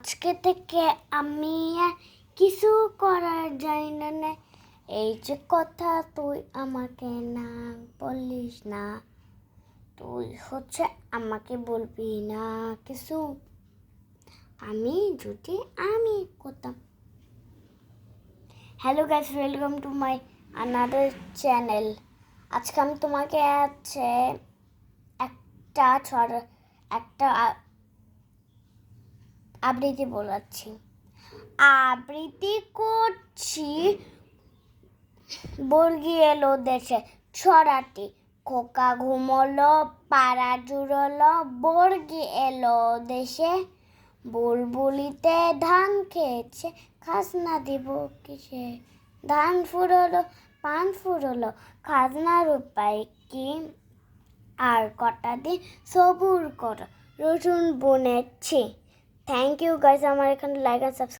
আজকে থেকে আমি আর কিছু করার জানি না। এই যে কথা তুই আমাকে না বলিস না, তুই আমাকে বলবি না কিছু, আমি করতাম। Hello guys, welcome to my another channel. আজকে আমি তোমাকে একটা আবৃত্তি বলাচ্ছি। আবৃত্তি করছি। বর্গি এলো দেশে ছড়াটি, খোকা ঘুমলো, পাড়া জুড়লো। বর্গি এলো দেশে, বুলবুলিতে ধান খেয়েছে, খাজনা দিব কিসে? ধান ফুরলো, পান ফুরলো, খাজনার উপায় কি? আর কটা দিন সবুর করো, রসুন বুনেছি। থ্যাংক ইউ গাইস, আমার এখানে লাইক আর সাবস্ক্রাইব